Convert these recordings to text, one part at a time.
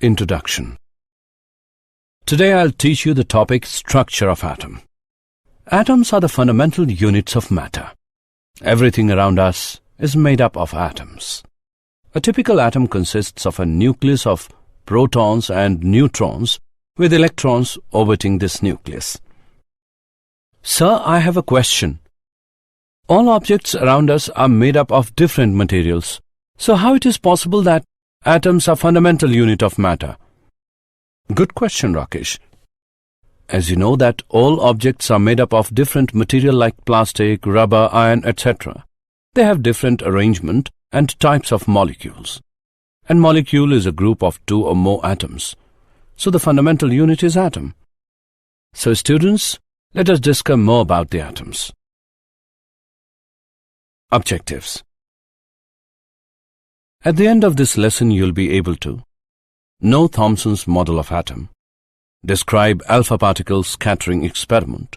Introduction. Today I'll teach you the topic Structure of Atom. Atoms are the fundamental units of matter. Everything around us is made up of atoms. A typical atom consists of a nucleus of protons and neutrons with electrons orbiting this nucleus. Sir, I have a question. All objects around us are made up of different materials. So how it is possible that atoms are fundamental unit of matter? Good question, Rakesh. As you know that all objects are made up of different material like plastic, rubber, iron, etc. They have different arrangement and types of molecules. And molecule is a group of two or more atoms. So the fundamental unit is atom. So students, let us discuss more about the atoms. Objectives. At the end of this lesson, you'll be able to know Thomson's model of atom, describe alpha particle scattering experiment,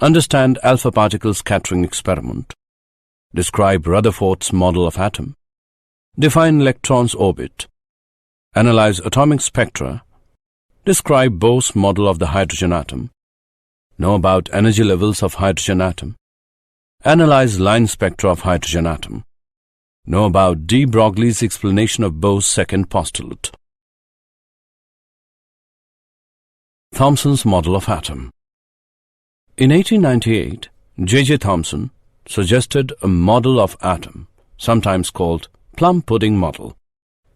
understand alpha particle scattering experiment, describe Rutherford's model of atom, define electron's orbit, analyze atomic spectra, describe Bohr's model of the hydrogen atom, know about energy levels of hydrogen atom, analyze line spectra of hydrogen atom, know about de Broglie's explanation of Bohr's second postulate. Thomson's model of atom. In 1898, J.J. Thomson suggested a model of atom, sometimes called plum pudding model.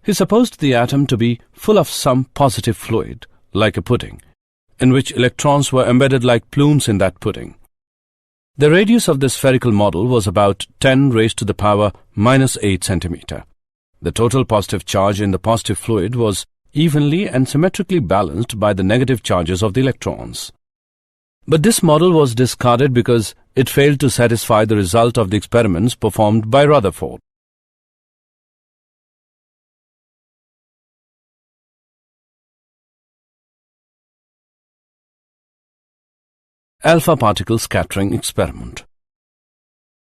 He supposed the atom to be full of some positive fluid, like a pudding, in which electrons were embedded like plumes in that pudding. The radius of the spherical model was about 10 raised to the power minus 8 centimeter. The total positive charge in the positive fluid was evenly and symmetrically balanced by the negative charges of the electrons. But this model was discarded because it failed to satisfy the result of the experiments performed by Rutherford. Alpha particle scattering experiment.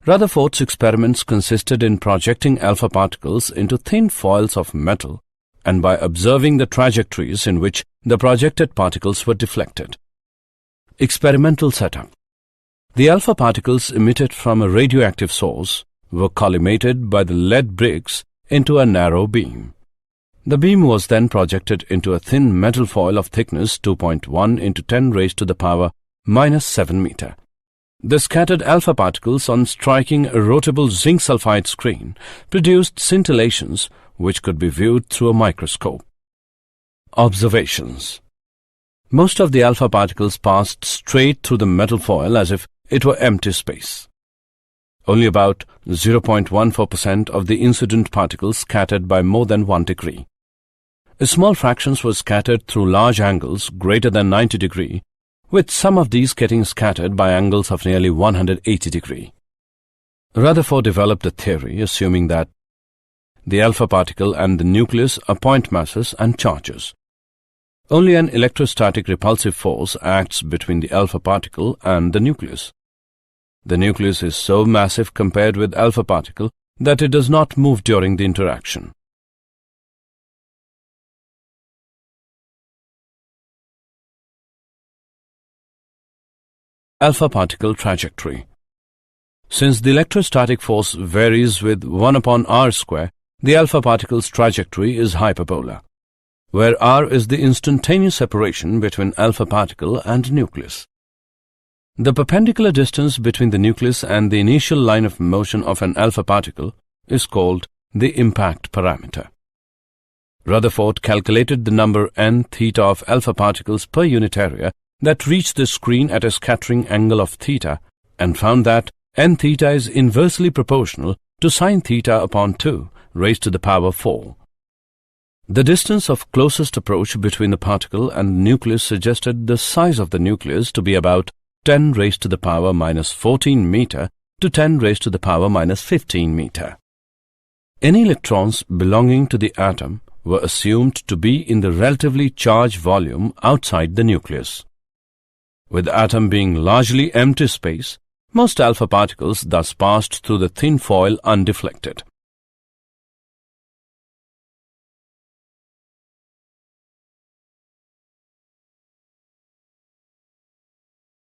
Rutherford's experiments consisted in projecting alpha particles into thin foils of metal and by observing the trajectories in which the projected particles were deflected. Experimental setup. The alpha particles emitted from a radioactive source were collimated by the lead bricks into a narrow beam. The beam was then projected into a thin metal foil of thickness 2.1 into 10 raised to the power minus 7 meter. The scattered alpha particles on striking a rotable zinc sulfide screen produced scintillations which could be viewed through a microscope. Observations. Most of the alpha particles passed straight through the metal foil as if it were empty space. Only about 0.14% of the incident particles scattered by more than 1 degree. A small fractions were scattered through large angles greater than 90 degree, with some of these getting scattered by angles of nearly 180 degree. Rutherford developed a theory assuming that the alpha particle and the nucleus are point masses and charges. Only an electrostatic repulsive force acts between the alpha particle and the nucleus. The nucleus is so massive compared with alpha particle that it does not move during the interaction. Alpha particle trajectory. Since the electrostatic force varies with 1 upon r square, the alpha particle's trajectory is hyperbola, where r is the instantaneous separation between alpha particle and nucleus. The perpendicular distance between the nucleus and the initial line of motion of an alpha particle is called the impact parameter. Rutherford calculated the number n theta of alpha particles per unit area that reach the screen at a scattering angle of theta and found that n theta is inversely proportional to sin theta upon 2 raised to the power 4. The distance of closest approach between the particle and the nucleus suggested the size of the nucleus to be about 10 raised to the power minus 14 meter to 10 raised to the power minus 15 meter. Any electrons belonging to the atom were assumed to be in the relatively charged volume outside the nucleus. With the atom being largely empty space, most alpha particles thus passed through the thin foil undeflected.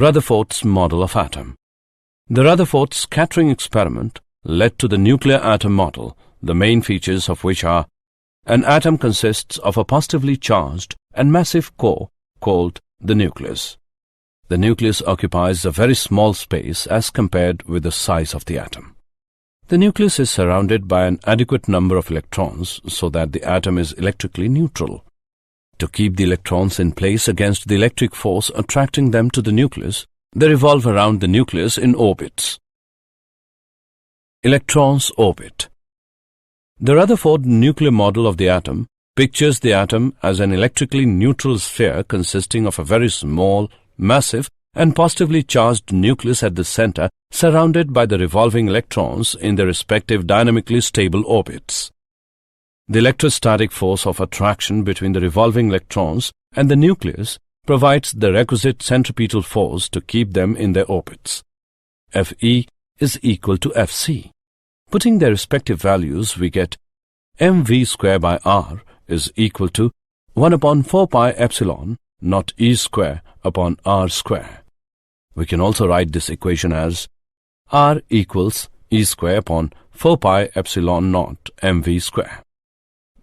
Rutherford's model of atom. The Rutherford scattering experiment led to the nuclear atom model, the main features of which are: an atom consists of a positively charged and massive core called the nucleus. The nucleus occupies a very small space as compared with the size of the atom. The nucleus is surrounded by an adequate number of electrons so that the atom is electrically neutral. To keep the electrons in place against the electric force attracting them to the nucleus, they revolve around the nucleus in orbits. Electrons orbit. The Rutherford nuclear model of the atom pictures the atom as an electrically neutral sphere consisting of a very small, massive, and positively charged nucleus at the center, surrounded by the revolving electrons in their respective dynamically stable orbits. The electrostatic force of attraction between the revolving electrons and the nucleus provides the requisite centripetal force to keep them in their orbits. Fe is equal to Fc. Putting their respective values, we get mv square by r is equal to 1 upon 4 pi epsilon naught E square upon R square. We can also write this equation as R equals E square upon 4 pi epsilon naught mv square.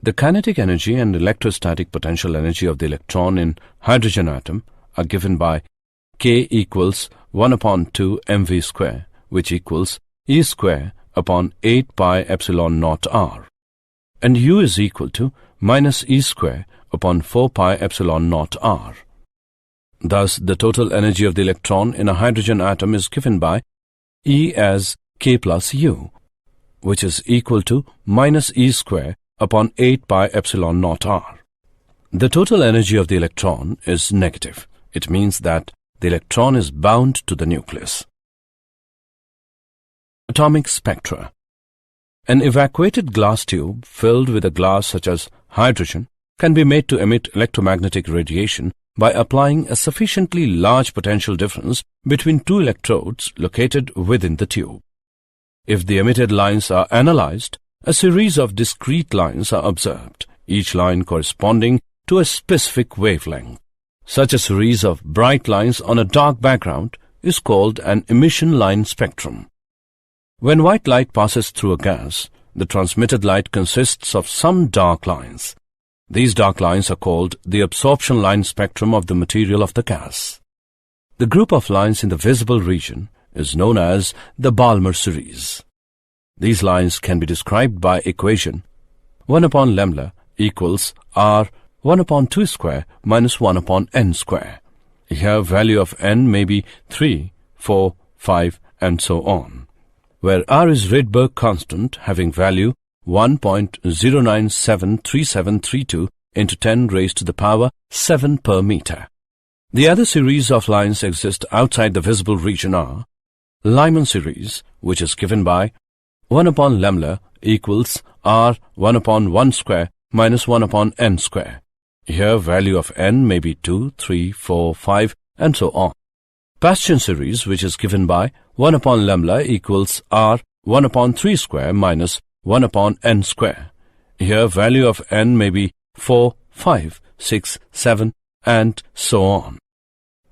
The kinetic energy and electrostatic potential energy of the electron in hydrogen atom are given by K equals 1 upon 2 mv square, which equals E square upon 8 pi epsilon naught R, and U is equal to minus E square upon 4 pi epsilon naught R. Thus, the total energy of the electron in a hydrogen atom is given by E as K plus U, which is equal to minus E square upon 8 pi epsilon naught R. The total energy of the electron is negative. It means that the electron is bound to the nucleus. Atomic spectra. An evacuated glass tube filled with a glass such as hydrogen can be made to emit electromagnetic radiation by applying a sufficiently large potential difference between two electrodes located within the tube. If the emitted lines are analyzed, a series of discrete lines are observed, each line corresponding to a specific wavelength. Such a series of bright lines on a dark background is called an emission line spectrum. When white light passes through a gas, the transmitted light consists of some dark lines. These dark lines are called the absorption line spectrum of the material of the gas. The group of lines in the visible region is known as the Balmer series. These lines can be described by equation 1 upon lambda equals R 1 upon 2 square minus 1 upon n square. Here value of n may be 3, 4, 5 and so on, where R is Rydberg constant having value 1.0973732 into 10 raised to the power 7 per meter. The other series of lines exist outside the visible region are Lyman series, which is given by 1 upon lambda equals R 1 upon 1 square minus 1 upon n square. Here value of n may be 2, 3, 4, 5 and so on. Bastian series, which is given by 1 upon lambda equals R 1 upon 3 square minus 1 upon n square. Here value of n may be 4, 5, 6, 7 and so on.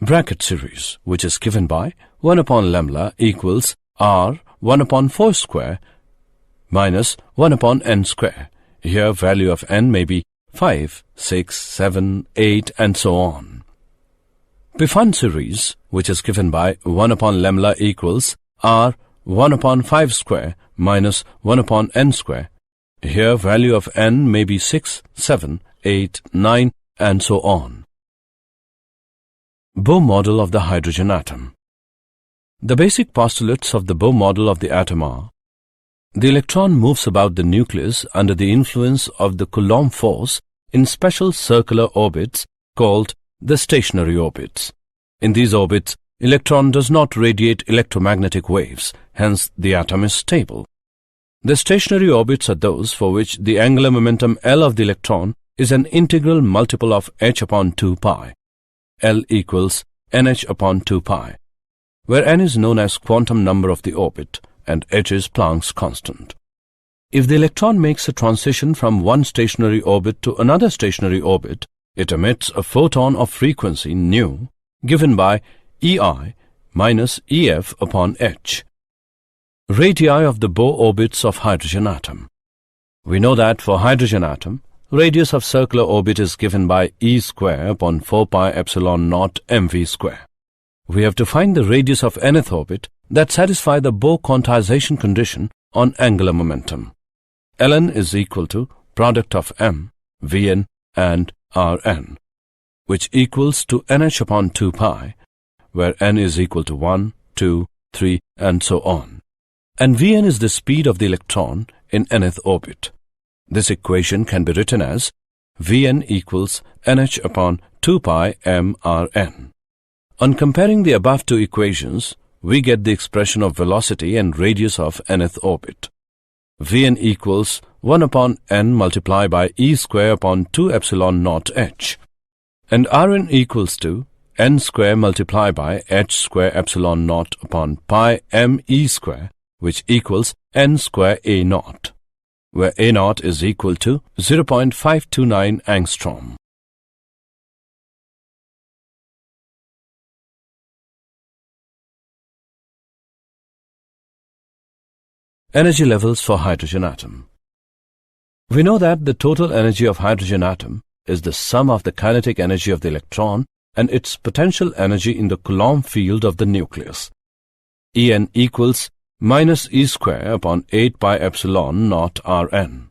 Bracket series, which is given by 1 upon lambda equals R 1 upon 4 square minus 1 upon n square. Here value of n may be 5, 6, 7, 8 and so on. Pfund series, which is given by 1 upon lambda equals R 1 upon 5 square minus 1 upon n square. Here value of n may be 6, 7, 8, 9 and so on. Bohr model of the hydrogen atom. The basic postulates of the Bohr model of the atom are: the electron moves about the nucleus under the influence of the Coulomb force in special circular orbits called the stationary orbits. In these orbits, electron does not radiate electromagnetic waves, hence the atom is stable. The stationary orbits are those for which the angular momentum L of the electron is an integral multiple of h upon 2 pi. L equals nh upon 2 pi, where n is known as quantum number of the orbit and h is Planck's constant. If the electron makes a transition from one stationary orbit to another stationary orbit, it emits a photon of frequency nu, given by EI minus EF upon H. Radii of the Bohr orbits of hydrogen atom. We know that for hydrogen atom, radius of circular orbit is given by E square upon 4 pi epsilon naught mv square. We have to find the radius of nth orbit that satisfy the Bohr quantization condition on angular momentum. Ln is equal to product of m, Vn and Rn, which equals to nh upon 2 pi, where n is equal to 1, 2, 3 and so on. And Vn is the speed of the electron in nth orbit. This equation can be written as Vn equals nh upon 2 pi mRn. On comparing the above two equations, we get the expression of velocity and radius of nth orbit. Vn equals 1 upon n multiplied by E square upon 2 epsilon naught h. And Rn equals to n square multiplied by h square epsilon naught upon pi m E square, which equals n square A naught, where A naught is equal to 0.529 angstrom. Energy levels for hydrogen atom. We know that the total energy of hydrogen atom is the sum of the kinetic energy of the electron and its potential energy in the Coulomb field of the nucleus. En equals minus E square upon 8 pi epsilon naught Rn.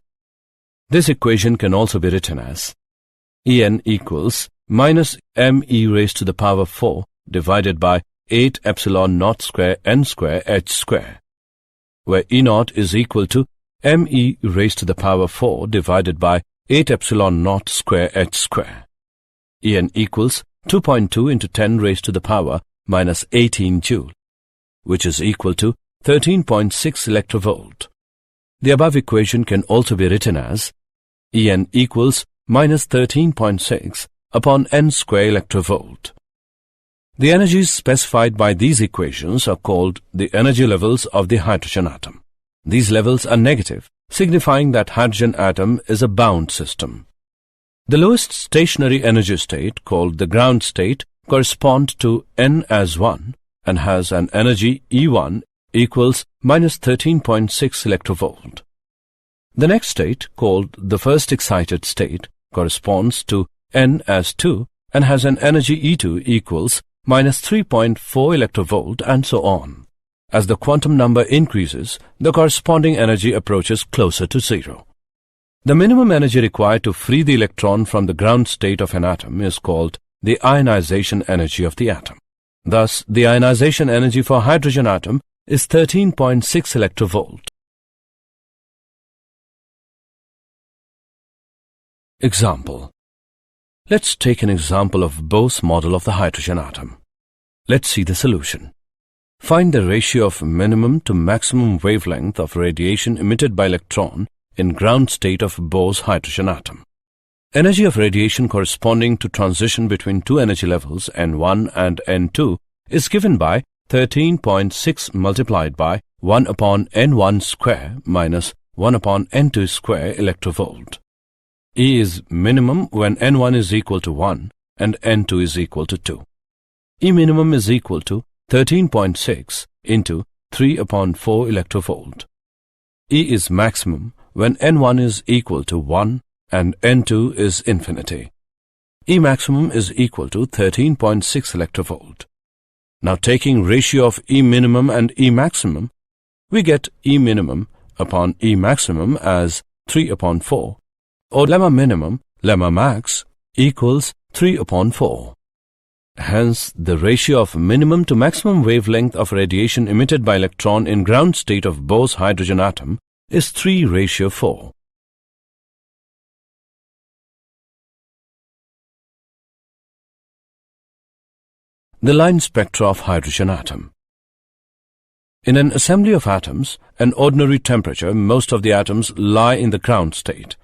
This equation can also be written as En equals minus me raised to the power 4 divided by 8 epsilon naught square n square h square, where E naught is equal to me raised to the power 4 divided by 8 epsilon naught square h square. En equals 2.2 into 10 raised to the power minus 18 joule, which is equal to 13.6 electrovolt. The above equation can also be written as En equals minus 13.6 upon n square electrovolt. The energies specified by these equations are called the energy levels of the hydrogen atom. These levels are negative, signifying that hydrogen atom is a bound system. The lowest stationary energy state, called the ground state, corresponds to n as 1 and has an energy E1 equals minus 13.6 electrovolt. The next state, called the first excited state, corresponds to n as 2 and has an energy E2 equals minus 3.4 electrovolt and so on. As the quantum number increases, the corresponding energy approaches closer to zero. The minimum energy required to free the electron from the ground state of an atom is called the ionization energy of the atom. Thus, the ionization energy for hydrogen atom is 13.6 electrovolt. Example. Let's take an example of Bohr's model of the hydrogen atom. Let's see the solution. Find the ratio of minimum to maximum wavelength of radiation emitted by electron in ground state of Bohr's hydrogen atom. Energy of radiation corresponding to transition between two energy levels N1 and N2 is given by 13.6 multiplied by 1 upon N1 square minus 1 upon N2 square electrovolt. E is minimum when N1 is equal to 1 and N2 is equal to 2. E minimum is equal to 13.6 into 3 upon 4 electrovolt. E is maximum when N1 is equal to 1 and N2 is infinity. E maximum is equal to 13.6 electrovolt. Now taking ratio of E minimum and E maximum, we get E minimum upon E maximum as 3 upon 4, or lemma minimum, lemma max equals 3 upon 4. Hence, the ratio of minimum to maximum wavelength of radiation emitted by electron in ground state of Bohr's hydrogen atom is 3:4. The line spectra of hydrogen atom. In an assembly of atoms, an ordinary temperature, most of the atoms lie in the ground state.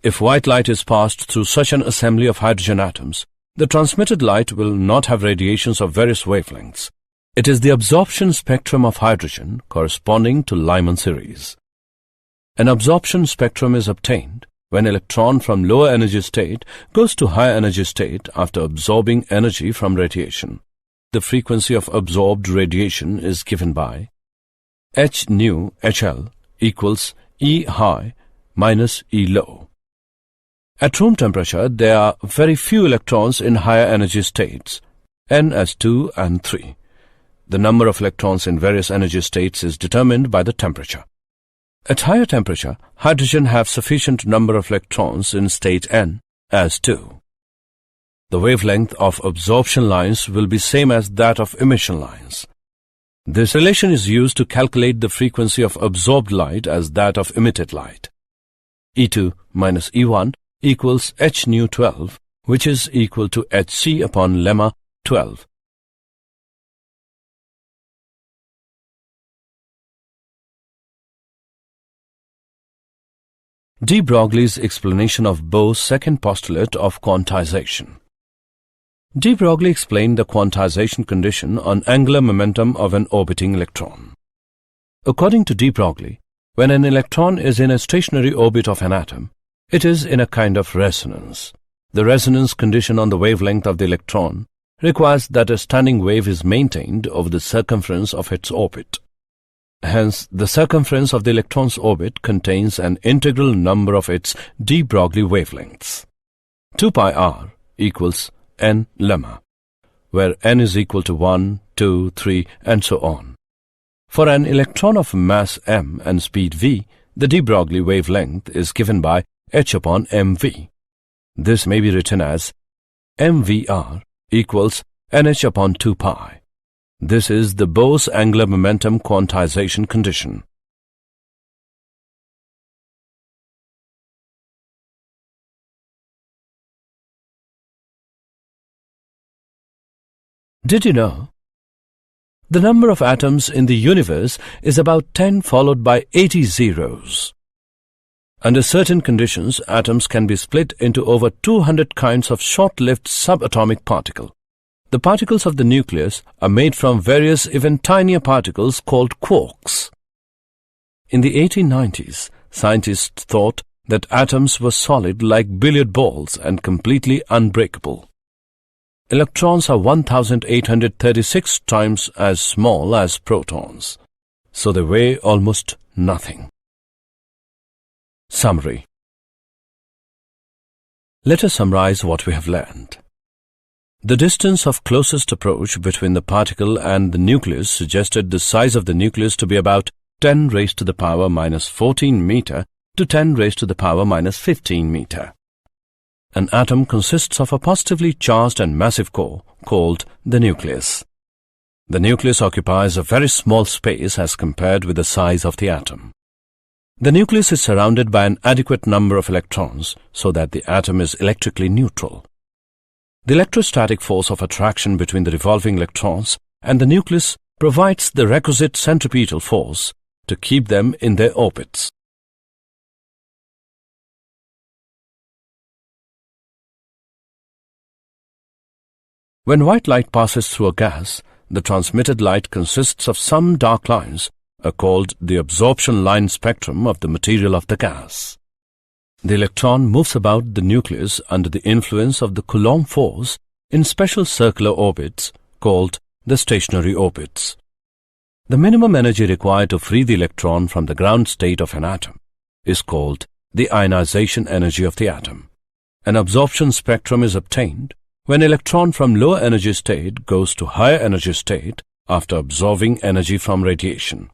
If white light is passed through such an assembly of hydrogen atoms, the transmitted light will not have radiations of various wavelengths. It is the absorption spectrum of hydrogen corresponding to Lyman series. An absorption spectrum is obtained when electron from lower energy state goes to higher energy state after absorbing energy from radiation. the frequency of absorbed radiation is given by h nu HL equals E high minus E low. At room temperature, there are very few electrons in higher energy states, n as 2 and 3. The number of electrons in various energy states is determined by the temperature. At higher temperature, hydrogen have sufficient number of electrons in state n as 2. The wavelength of absorption lines will be same as that of emission lines. This relation is used to calculate the frequency of absorbed light as that of emitted light. E2 minus E1 equals h nu 12, which is equal to hc upon lemma 12. de Broglie's explanation of Bohr's second postulate of quantization. De Broglie explained the quantization condition on angular momentum of an orbiting electron. According to de Broglie, when an electron is in a stationary orbit of an atom, it is in a kind of resonance. The resonance condition on the wavelength of the electron requires that a standing wave is maintained over the circumference of its orbit. Hence, the circumference of the electron's orbit contains an integral number of its de Broglie wavelengths. 2 pi r equals n lemma, where n is equal to 1, 2, 3, and so on. For an electron of mass m and speed v, the de Broglie wavelength is given by h upon mv. This may be written as mvr equals nh upon 2 pi. This is the Bohr's angular momentum quantization condition. Did you know? The number of atoms in the universe is about 10 followed by 80 zeros. Under certain conditions, atoms can be split into over 200 kinds of short-lived subatomic particles. The particles of the nucleus are made from various even tinier particles called quarks. In the 1890s, scientists thought that atoms were solid like billiard balls and completely unbreakable. Electrons are 1,836 times as small as protons, so they weigh almost nothing. Summary. Let us summarize what we have learned. The distance of closest approach between the particle and the nucleus suggested the size of the nucleus to be about 10 raised to the power minus 14 meter to 10 raised to the power minus 15 meter. An atom consists of a positively charged and massive core called the nucleus. The nucleus occupies a very small space as compared with the size of the atom. The nucleus is surrounded by an adequate number of electrons so that the atom is electrically neutral. The electrostatic force of attraction between the revolving electrons and the nucleus provides the requisite centripetal force to keep them in their orbits. When white light passes through a gas, the transmitted light consists of some dark lines, called the absorption line spectrum of the material of the gas. The electron moves about the nucleus under the influence of the Coulomb force in special circular orbits called the stationary orbits. The minimum energy required to free the electron from the ground state of an atom is called the ionization energy of the atom. An absorption spectrum is obtained when electron from lower energy state goes to higher energy state after absorbing energy from radiation.